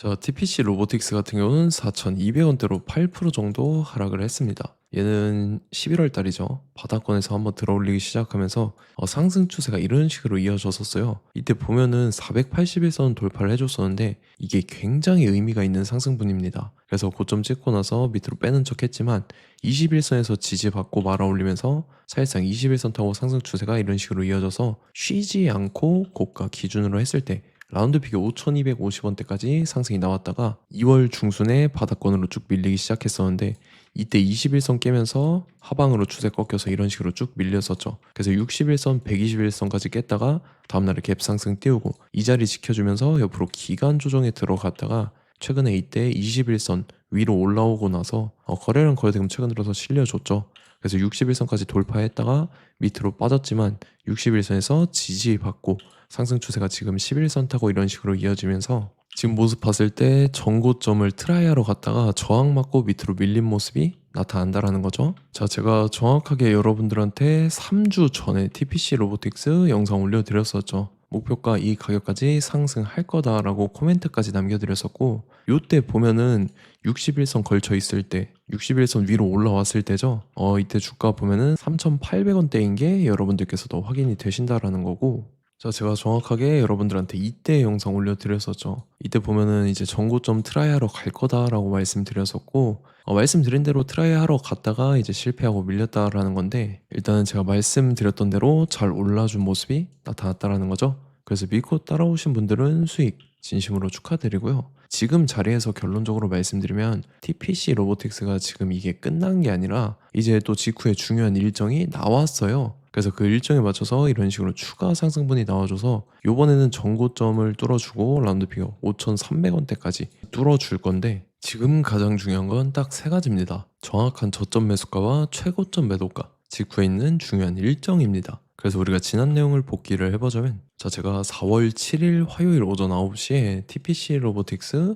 자, TPC 로보틱스 같은 경우는 4,200원대로 8% 정도 하락을 했습니다. 얘는 11월 달이죠. 바닥권에서 한번 들어올리기 시작하면서 상승 추세가 이런 식으로 이어졌었어요. 이때 보면은 481선 돌파를 해줬었는데 이게 굉장히 의미가 있는 상승분입니다. 그래서 고점 찍고 나서 밑으로 빼는 척 했지만 21선에서 지지받고 말아올리면서 사실상 21선 타고 상승 추세가 이런 식으로 이어져서 쉬지 않고 고가 기준으로 했을 때 라운드 피겨 5,250원대까지 상승이 나왔다가 2월 중순에 바닥권으로 쭉 밀리기 시작했었는데 이때 21선 깨면서 하방으로 추세 꺾여서 이런 식으로 쭉 밀렸었죠. 그래서 61선, 121선까지 깼다가 다음날에 갭 상승 띄우고 이 자리 지켜주면서 옆으로 기간 조정에 들어갔다가 최근에 이때 21선 위로 올라오고 나서 거래량 거래대금 최근 들어서 실려줬죠. 그래서 61선까지 돌파했다가 밑으로 빠졌지만 61선에서 지지받고 상승 추세가 지금 11선 타고 이런 식으로 이어지면서 지금 모습 봤을 때 전고점을 트라이하러 갔다가 저항 맞고 밑으로 밀린 모습이 나타난다라는 거죠. 자, 제가 정확하게 여러분들한테 3주 전에 TPC 로보틱스 영상 올려드렸었죠. 목표가 이 가격까지 상승할 거다라고 코멘트까지 남겨드렸었고 요때 보면은 61선 걸쳐 있을 때 61선 위로 올라왔을 때죠. 이때 주가 보면은 3,800원대인 게 여러분들께서도 확인이 되신다라는 거고, 자, 제가 정확하게 여러분들한테 이때 영상 올려드렸었죠. 이때 보면은 이제 전고점 트라이하러 갈 거다라고 말씀드렸었고, 말씀드린 대로 트라이하러 갔다가 이제 실패하고 밀렸다라는 건데, 일단은 제가 말씀드렸던 대로 잘 올라준 모습이 나타났다라는 거죠. 그래서 믿고 따라오신 분들은 수익 진심으로 축하드리고요. 지금 자리에서 결론적으로 말씀드리면 TPC 로보틱스가 지금 이게 끝난 게 아니라 이제 또 직후에 중요한 일정이 나왔어요. 그래서 그 일정에 맞춰서 이런 식으로 추가 상승분이 나와줘서 요번에는 전고점을 뚫어주고 라운드 피겨 5,300원대까지 뚫어줄 건데, 지금 가장 중요한 건 딱 세 가지입니다. 정확한 저점 매수가와 최고점 매도가, 직후에 있는 중요한 일정입니다. 그래서 우리가 지난 내용을 복기를 해보자면, 자, 제가 4월 7일 화요일 오전 9시에 TPC 로보틱스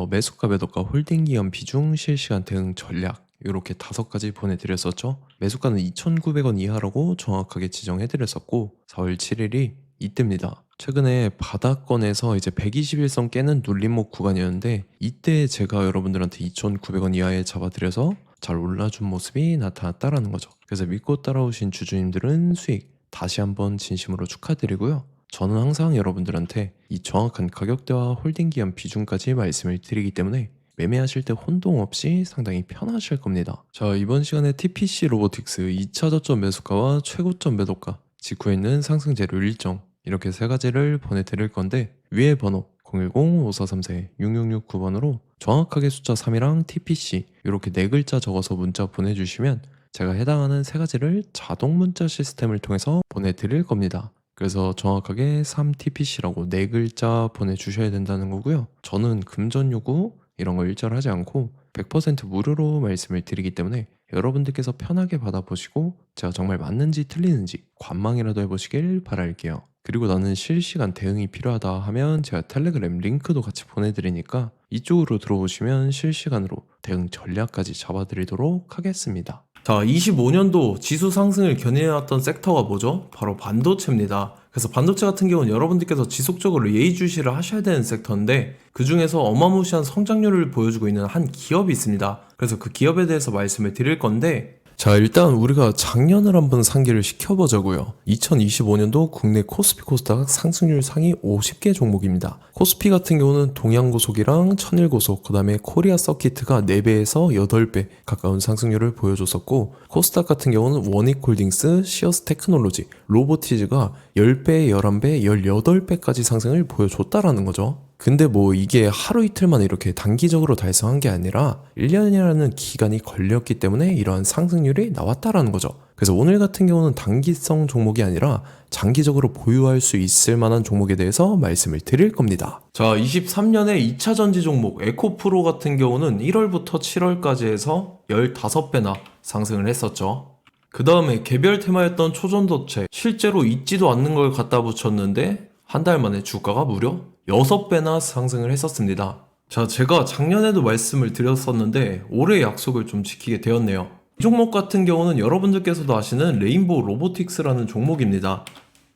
매수가 매도가 홀딩 기간 비중 실시간 대응 전략 이렇게 5가지 보내드렸었죠. 매수가는 2,900원 이하라고 정확하게 지정해드렸었고 4월 7일이 이때입니다. 최근에 바닥권에서 이제 121선 깨는 눌림목 구간이었는데 이때 제가 여러분들한테 2,900원 이하에 잡아드려서 잘 올라준 모습이 나타났다라는 거죠. 그래서 믿고 따라오신 주주님들은 수익 다시 한번 진심으로 축하드리고요. 저는 항상 여러분들한테 이 정확한 가격대와 홀딩 기간 비중까지 말씀을 드리기 때문에 매매하실 때 혼동 없이 상당히 편하실 겁니다. 자, 이번 시간에 TPC 로보틱스 2차 저점 매수가와 최고점 매도가, 직후에 있는 상승 재료 일정, 이렇게 세 가지를 보내드릴 건데, 위에 번호 010-5434-6669번으로 정확하게 숫자 3이랑 TPC 이렇게 네 글자 적어서 문자 보내주시면 제가 해당하는 세 가지를 자동 문자 시스템을 통해서 보내드릴 겁니다. 그래서 정확하게 3TPC라고 네 글자 보내주셔야 된다는 거고요. 저는 금전 요구 이런 거 일절 하지 않고 100% 무료로 말씀을 드리기 때문에 여러분들께서 편하게 받아보시고 제가 정말 맞는지 틀리는지 관망이라도 해보시길 바랄게요. 그리고 나는 실시간 대응이 필요하다 하면 제가 텔레그램 링크도 같이 보내드리니까 이쪽으로 들어오시면 실시간으로 대응 전략까지 잡아드리도록 하겠습니다. 자, 25년도 지수 상승을 견인해왔던 섹터가 뭐죠? 바로 반도체입니다. 그래서 반도체 같은 경우는 여러분들께서 지속적으로 예의주시를 하셔야 되는 섹터인데, 그 중에서 어마무시한 성장률을 보여주고 있는 한 기업이 있습니다. 그래서 그 기업에 대해서 말씀을 드릴 건데, 자, 일단 우리가 작년을 한번 상기를 시켜보자고요. 2025년도 국내 코스피 코스닥 상승률 상위 50개 종목입니다. 코스피 같은 경우는 동양고속이랑 천일고속, 그 다음에 코리아 서키트가 4배에서 8배 가까운 상승률을 보여줬었고, 코스닥 같은 경우는 원익홀딩스, 시어스 테크놀로지, 로보티즈가 10배, 11배, 18배까지 상승을 보여줬다라는 거죠. 근데 뭐 이게 하루 이틀만 이렇게 단기적으로 달성한 게 아니라 1년이라는 기간이 걸렸기 때문에 이러한 상승률이 나왔다라는 거죠. 그래서 오늘 같은 경우는 단기성 종목이 아니라 장기적으로 보유할 수 있을 만한 종목에 대해서 말씀을 드릴 겁니다. 자, 23년에 2차 전지 종목 에코프로 같은 경우는 1월부터 7월까지 해서 15배나 상승을 했었죠. 그 다음에 개별 테마였던 초전도체, 실제로 있지도 않는 걸 갖다 붙였는데 한 달 만에 주가가 무려 6배나 상승을 했었습니다. 자, 제가 작년에도 말씀을 드렸었는데 올해 약속을 좀 지키게 되었네요. 이 종목 같은 경우는 여러분들께서도 아시는 레인보우 로보틱스라는 종목입니다.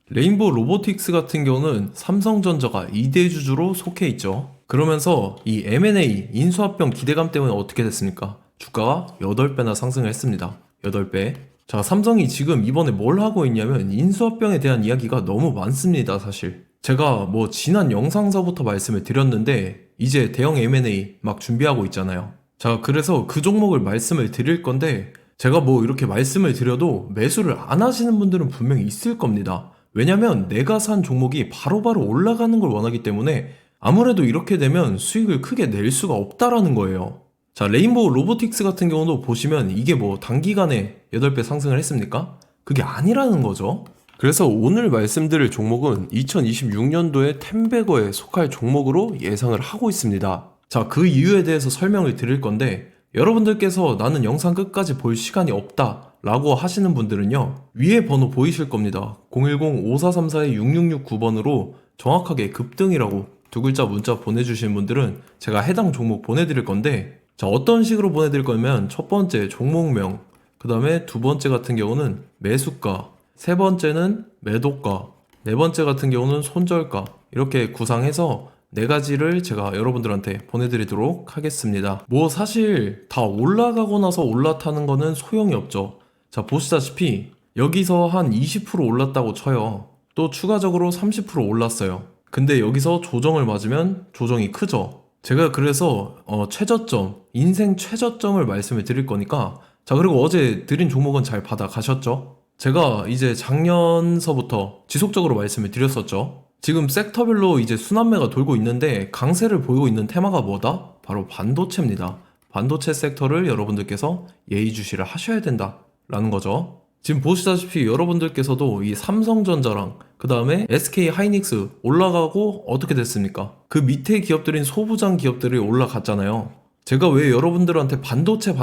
레인보우 로보틱스 같은 경우는 삼성전자가 2대 주주로 속해 있죠. 그러면서 이 M&A 인수합병 기대감 때문에 어떻게 됐습니까? 주가가 8배나 상승을 했습니다. 8배. 자, 삼성이 지금 이번에 뭘 하고 있냐면 인수합병에 대한 이야기가 너무 많습니다, 사실. 제가 뭐 지난 영상서부터 말씀을 드렸는데 이제 대형 M&A 막 준비하고 있잖아요. 자, 그래서 그 종목을 말씀을 드릴 건데 제가 뭐 이렇게 말씀을 드려도 매수를 안 하시는 분들은 분명히 있을 겁니다. 왜냐면 내가 산 종목이 바로바로 올라가는 걸 원하기 때문에 아무래도 이렇게 되면 수익을 크게 낼 수가 없다라는 거예요. 자, 레인보우 로보틱스 같은 경우도 보시면 이게 뭐 단기간에 8배 상승을 했습니까? 그게 아니라는 거죠. 그래서 오늘 말씀드릴 종목은 2026년도에 텐베거에 속할 종목으로 예상을 하고 있습니다. 자, 그 이유에 대해서 설명을 드릴 건데 여러분들께서 나는 영상 끝까지 볼 시간이 없다 라고 하시는 분들은요, 위에 번호 보이실 겁니다. 010-5434-6669번으로 정확하게 급등이라고 두 글자 문자 보내주신 분들은 제가 해당 종목 보내드릴 건데, 자, 어떤 식으로 보내드릴 거냐면 첫 번째 종목명, 그 다음에 두 번째 같은 경우는 매수가, 세 번째는 매도가, 네 번째 같은 경우는 손절가, 이렇게 구상해서 네 가지를 제가 여러분들한테 보내드리도록 하겠습니다. 뭐 사실 다 올라가고 나서 올라타는 거는 소용이 없죠. 자, 보시다시피 여기서 한 20% 올랐다고 쳐요. 또 추가적으로 30% 올랐어요. 근데 여기서 조정을 맞으면 조정이 크죠. 제가 그래서 최저점, 인생 최저점을 말씀을 드릴 거니까, 자, 그리고 어제 드린 종목은 잘 받아가셨죠? 제가 이제 작년서부터 지속적으로 말씀을 드렸었죠. 지금 섹터별로 이제 순환매가 돌고 있는데 강세를 보이고 있는 테마가 뭐다? 바로 반도체입니다. 반도체 섹터를 여러분들께서 예의주시를 하셔야 된다라는 거죠. 지금 보시다시피 여러분들께서도 이 삼성전자랑 그 다음에 SK 하이닉스 올라가고 어떻게 됐습니까? 그 밑에 기업들인 소부장 기업들이 올라갔잖아요. 제가 왜 여러분들한테 반도체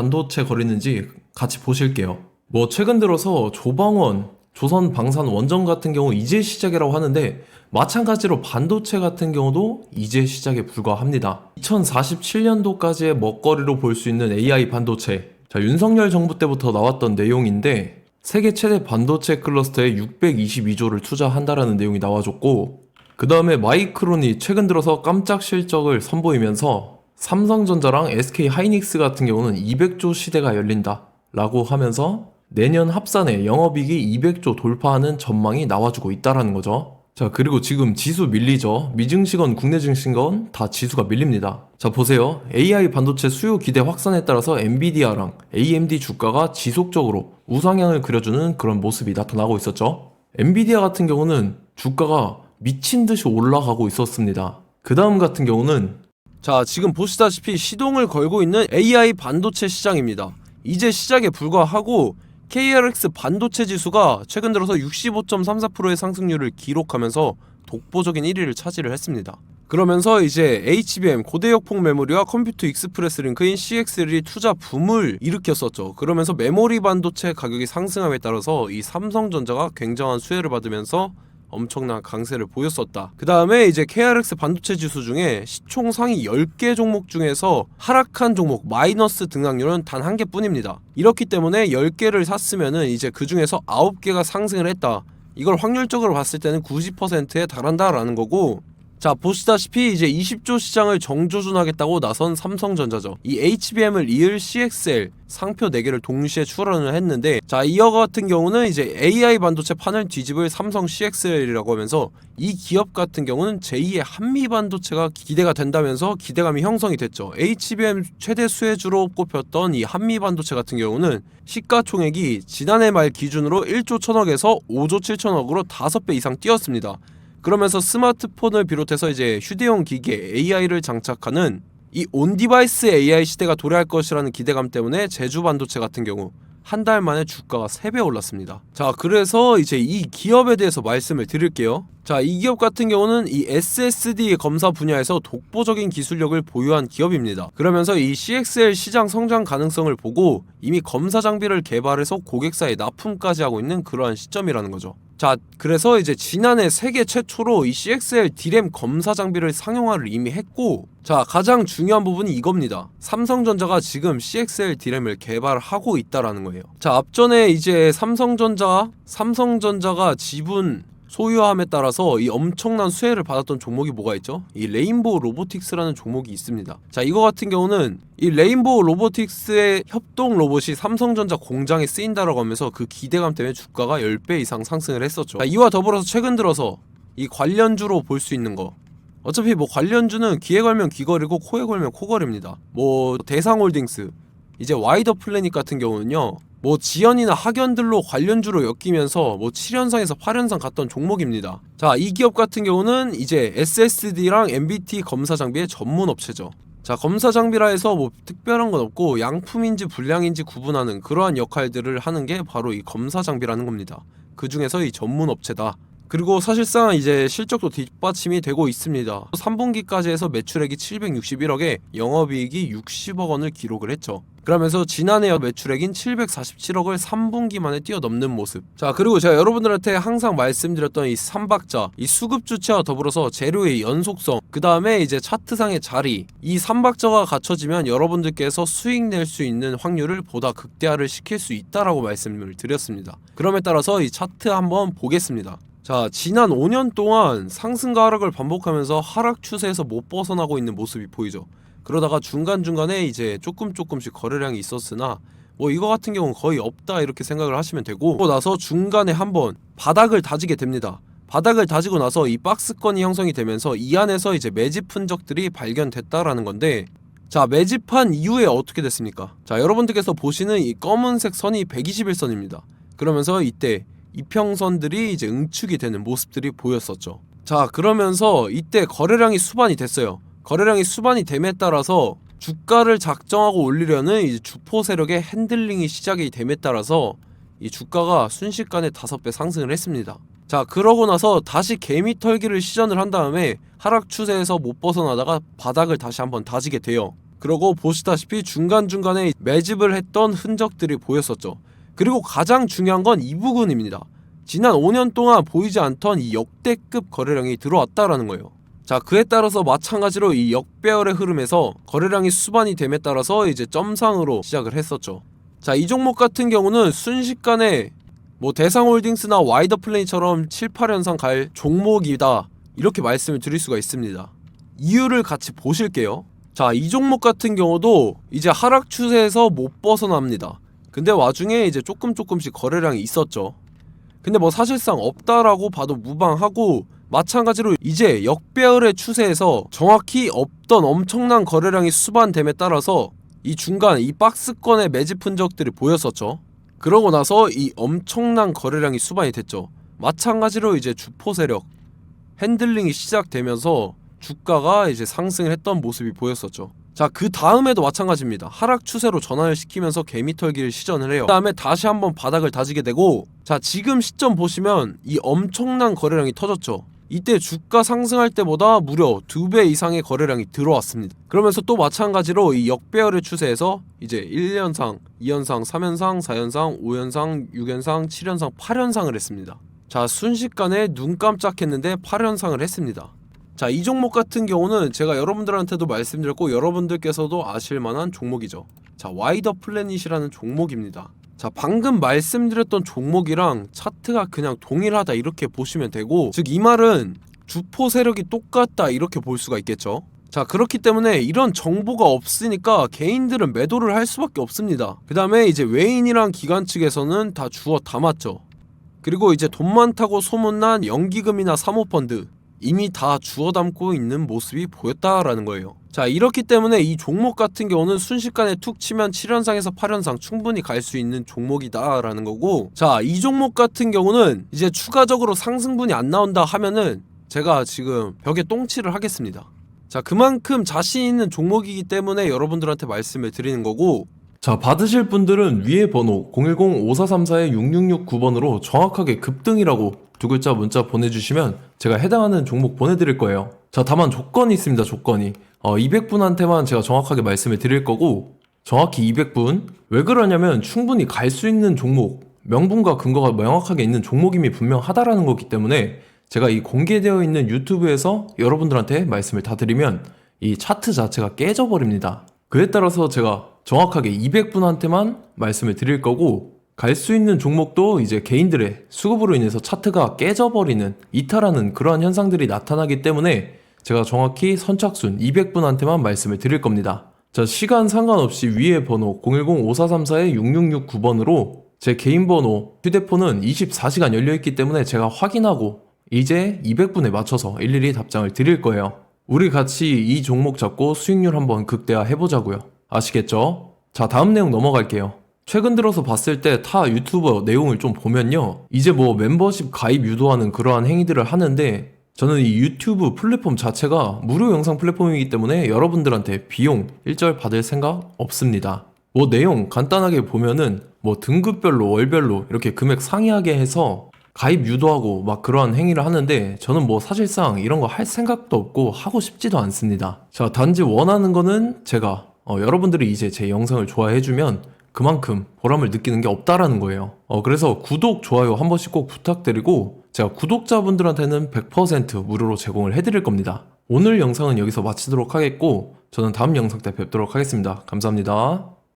거리는지 같이 보실게요. 뭐 최근 들어서 조방원, 조선방산원전 같은 경우 이제 시작이라고 하는데 마찬가지로 반도체 같은 경우도 이제 시작에 불과합니다. 2047년도까지의 먹거리로 볼 수 있는 AI 반도체. 자, 윤석열 정부 때부터 나왔던 내용인데 세계 최대 반도체 클러스터에 622조를 투자한다라는 내용이 나와줬고, 그 다음에 마이크론이 최근 들어서 깜짝 실적을 선보이면서 삼성전자랑 SK 하이닉스 같은 경우는 200조 시대가 열린다 라고 하면서 내년 합산에 영업이익이 200조 돌파하는 전망이 나와주고 있다라는 거죠. 자, 그리고 지금 지수 밀리죠. 미증시건 국내 증시건 다 지수가 밀립니다. 자, 보세요. AI 반도체 수요 기대 확산에 따라서 엔비디아랑 AMD 주가가 지속적으로 우상향을 그려주는 그런 모습이 나타나고 있었죠. 엔비디아 같은 경우는 주가가 미친 듯이 올라가고 있었습니다. 그 다음 같은 경우는, 자, 지금 보시다시피 시동을 걸고 있는 AI 반도체 시장입니다. 이제 시작에 불과하고 KRX 반도체 지수가 최근 들어서 65.34%의 상승률을 기록하면서 독보적인 1위를 차지를 했습니다. 그러면서 이제 HBM 고대역폭 메모리와 컴퓨터 익스프레스 링크인 CXL이 투자 붐을 일으켰었죠. 그러면서 메모리 반도체 가격이 상승함에 따라서 이 삼성전자가 굉장한 수혜를 받으면서 엄청난 강세를 보였었다. 그 다음에 이제 KRX 반도체 지수 중에 시총 상위 10개 종목 중에서 하락한 종목 마이너스 등락률은 단 1개뿐입니다. 이렇기 때문에 10개를 샀으면은 이제 그 중에서 9개가 상승을 했다. 이걸 확률적으로 봤을 때는 90%에 달한다라는 거고, 자, 보시다시피 이제 20조 시장을 정조준하겠다고 나선 삼성전자죠. 이 HBM을 이을 CXL 상표 4개를 동시에 출원을 했는데, 자, 이어 같은 경우는 이제 AI 반도체 판을 뒤집을 삼성 CXL이라고 하면서 이 기업 같은 경우는 제2의 한미 반도체가 기대가 된다면서 기대감이 형성이 됐죠. HBM 최대 수혜주로 꼽혔던 이 한미 반도체 같은 경우는 시가총액이 지난해 말 기준으로 1조 1000억에서 5조 7천억으로 5배 이상 뛰었습니다. 그러면서 스마트폰을 비롯해서 이제 휴대용 기기에 AI를 장착하는 이 온디바이스 AI 시대가 도래할 것이라는 기대감 때문에 제주 반도체 같은 경우 한 달 만에 주가가 3배 올랐습니다. 자, 그래서 이제 이 기업에 대해서 말씀을 드릴게요. 자, 이 기업 같은 경우는 이 SSD 검사 분야에서 독보적인 기술력을 보유한 기업입니다. 그러면서 이 CXL 시장 성장 가능성을 보고 이미 검사 장비를 개발해서 고객사에 납품까지 하고 있는 그러한 시점이라는 거죠. 자, 그래서 이제 지난해 세계 최초로 이 CXL D램 검사 장비를 상용화를 이미 했고, 자, 가장 중요한 부분이 이겁니다. 삼성전자가 지금 CXL D램을 개발하고 있다라는 거예요. 자, 앞전에 이제 삼성전자가 지분 소유함에 따라서 이 엄청난 수혜를 받았던 종목이 뭐가 있죠? 이 레인보우 로보틱스라는 종목이 있습니다. 자, 이거 같은 경우는 이 레인보우 로보틱스의 협동 로봇이 삼성전자 공장에 쓰인다라고 하면서 그 기대감 때문에 주가가 10배 이상 상승을 했었죠. 자, 이와 더불어서 최근 들어서 이 관련주로 볼 수 있는 거, 어차피 뭐 관련주는 귀에 걸면 귀걸이고 코에 걸면 코걸입니다. 뭐 대상홀딩스, 이제 와이더 플래닛 같은 경우는요, 뭐 지연이나 학연들로 관련주로 엮이면서 뭐 7연상에서 8연상 갔던 종목입니다. 자, 이 기업 같은 경우는 이제 SSD랑 MBT 검사 장비의 전문 업체죠. 자, 검사 장비라 해서 뭐 특별한 건 없고 양품인지 불량인지 구분하는 그러한 역할들을 하는 게 바로 이 검사 장비라는 겁니다. 그 중에서 이 전문 업체다. 그리고 사실상 이제 실적도 뒷받침이 되고 있습니다. 3분기까지 해서 매출액이 761억에 영업이익이 60억 원을 기록을 했죠. 그러면서 지난해 매출액인 747억을 3분기 만에 뛰어넘는 모습. 자, 그리고 제가 여러분들한테 항상 말씀드렸던 이 3박자, 이 수급 주체와 더불어서 재료의 연속성, 그 다음에 이제 차트상의 자리, 이 3박자가 갖춰지면 여러분들께서 수익 낼 수 있는 확률을 보다 극대화를 시킬 수 있다라고 말씀을 드렸습니다. 그럼에 따라서 이 차트 한번 보겠습니다. 자, 지난 5년 동안 상승과 하락을 반복하면서 하락 추세에서 못 벗어나고 있는 모습이 보이죠. 그러다가 중간중간에 이제 조금씩 거래량이 있었으나 뭐 이거 같은 경우는 거의 없다 이렇게 생각을 하시면 되고, 그러고 나서 중간에 한번 바닥을 다지게 됩니다. 바닥을 다지고 나서 이 박스권이 형성이 되면서 이 안에서 이제 매집 흔적들이 발견됐다라는 건데, 자, 매집한 이후에 어떻게 됐습니까? 자, 여러분들께서 보시는 이 검은색 선이 121선입니다. 그러면서 이때 이평선들이 이제 응축이 되는 모습들이 보였었죠. 자, 그러면서 이때 거래량이 수반이 됐어요. 거래량이 수반이 됨에 따라서 주가를 작정하고 올리려는 이제 주포 세력의 핸들링이 시작이 됨에 따라서 이 주가가 순식간에 5배 상승을 했습니다. 자, 그러고 나서 다시 개미 털기를 시전을 한 다음에 하락 추세에서 못 벗어나다가 바닥을 다시 한번 다지게 돼요. 그러고 보시다시피 중간중간에 매집을 했던 흔적들이 보였었죠. 그리고 가장 중요한 건 이 부분입니다. 지난 5년 동안 보이지 않던 이 역대급 거래량이 들어왔다라는 거예요. 자, 그에 따라서 마찬가지로 이 역배열의 흐름에서 거래량이 수반이 됨에 따라서 이제 점상으로 시작을 했었죠. 자, 이 종목 같은 경우는 순식간에 뭐 대상홀딩스나 와이더 플레이처럼 7, 8연상 갈 종목이다 이렇게 말씀을 드릴 수가 있습니다. 이유를 같이 보실게요. 자, 이 종목 같은 경우도 이제 하락 추세에서 못 벗어납니다. 근데 와중에 이제 조금씩 거래량이 있었죠. 근데 뭐 사실상 없다라고 봐도 무방하고, 마찬가지로 이제 역배열의 추세에서 정확히 없던 엄청난 거래량이 수반됨에 따라서 이 중간 이 박스권의 매집 흔적들이 보였었죠. 그러고 나서 이 엄청난 거래량이 수반이 됐죠. 마찬가지로 이제 주포 세력 핸들링이 시작되면서 주가가 이제 상승을 했던 모습이 보였었죠. 자, 그 다음에도 마찬가지입니다. 하락 추세로 전환을 시키면서 개미털기를 시전을 해요. 그 다음에 다시 한번 바닥을 다지게 되고, 자, 지금 시점 보시면 이 엄청난 거래량이 터졌죠. 이때 주가 상승할 때보다 무려 2배 이상의 거래량이 들어왔습니다. 그러면서 또 마찬가지로 이 역배열의 추세에서 이제 1연상, 2연상, 3연상, 4연상, 5연상, 6연상, 7연상, 8연상을 했습니다. 자, 순식간에 눈 깜짝했는데 8연상을 했습니다. 자, 이 종목 같은 경우는 제가 여러분들한테도 말씀드렸고 여러분들께서도 아실만한 종목이죠. 자, 와이더 플래닛이라는 종목입니다. 자, 방금 말씀드렸던 종목이랑 차트가 그냥 동일하다 이렇게 보시면 되고, 즉 이 말은 주포 세력이 똑같다 이렇게 볼 수가 있겠죠. 자, 그렇기 때문에 이런 정보가 없으니까 개인들은 매도를 할 수밖에 없습니다. 그 다음에 이제 외인이랑 기관 측에서는 다 주워 담았죠. 그리고 이제 돈 많다고 소문난 연기금이나 사모펀드 이미 다 주워 담고 있는 모습이 보였다라는 거예요. 자, 이렇기 때문에 이 종목 같은 경우는 순식간에 툭 치면 7연상에서 8연상 충분히 갈 수 있는 종목이다 라는 거고, 자, 이 종목 같은 경우는 이제 추가적으로 상승분이 안 나온다 하면은 제가 지금 벽에 똥칠을 하겠습니다. 자, 그만큼 자신 있는 종목이기 때문에 여러분들한테 말씀을 드리는 거고, 자, 받으실 분들은 위에 번호 010-5434-6669번으로 정확하게 급등이라고 두 글자 문자 보내주시면 제가 해당하는 종목 보내드릴 거예요. 자, 다만 조건이 있습니다. 조건이 200분한테만 제가 정확하게 말씀을 드릴 거고, 정확히 200분. 왜 그러냐면 충분히 갈 수 있는 종목, 명분과 근거가 명확하게 있는 종목임이 분명하다라는 거기 때문에 제가 이 공개되어 있는 유튜브에서 여러분들한테 말씀을 다 드리면 이 차트 자체가 깨져버립니다. 그에 따라서 제가 정확하게 200분한테만 말씀을 드릴 거고, 갈 수 있는 종목도 이제 개인들의 수급으로 인해서 차트가 깨져버리는, 이탈하는 그러한 현상들이 나타나기 때문에 제가 정확히 선착순 200분한테만 말씀을 드릴 겁니다. 자, 시간 상관없이 위에 번호 010-5434-6669번으로 제 개인 번호, 휴대폰은 24시간 열려있기 때문에 제가 확인하고 이제 200분에 맞춰서 일일이 답장을 드릴 거예요. 우리 같이 이 종목 잡고 수익률 한번 극대화 해보자고요. 아시겠죠? 자, 다음 내용 넘어갈게요. 최근 들어서 봤을 때 타 유튜버 내용을 좀 보면요, 이제 뭐 멤버십 가입 유도하는 그러한 행위들을 하는데, 저는 이 유튜브 플랫폼 자체가 무료 영상 플랫폼이기 때문에 여러분들한테 비용 일절 받을 생각 없습니다. 뭐 내용 간단하게 보면은 뭐 등급별로 월별로 이렇게 금액 상이하게 해서 가입 유도하고 막 그러한 행위를 하는데, 저는 뭐 사실상 이런 거 할 생각도 없고 하고 싶지도 않습니다. 자, 단지 원하는 거는 제가 여러분들이 이제 제 영상을 좋아해주면 그만큼 보람을 느끼는 게 없다라는 거예요. 그래서 구독, 좋아요 한 번씩 꼭 부탁드리고, 제가 구독자분들한테는 100% 무료로 제공을 해드릴 겁니다. 오늘 영상은 여기서 마치도록 하겠고, 저는 다음 영상 때 뵙도록 하겠습니다. 감사합니다.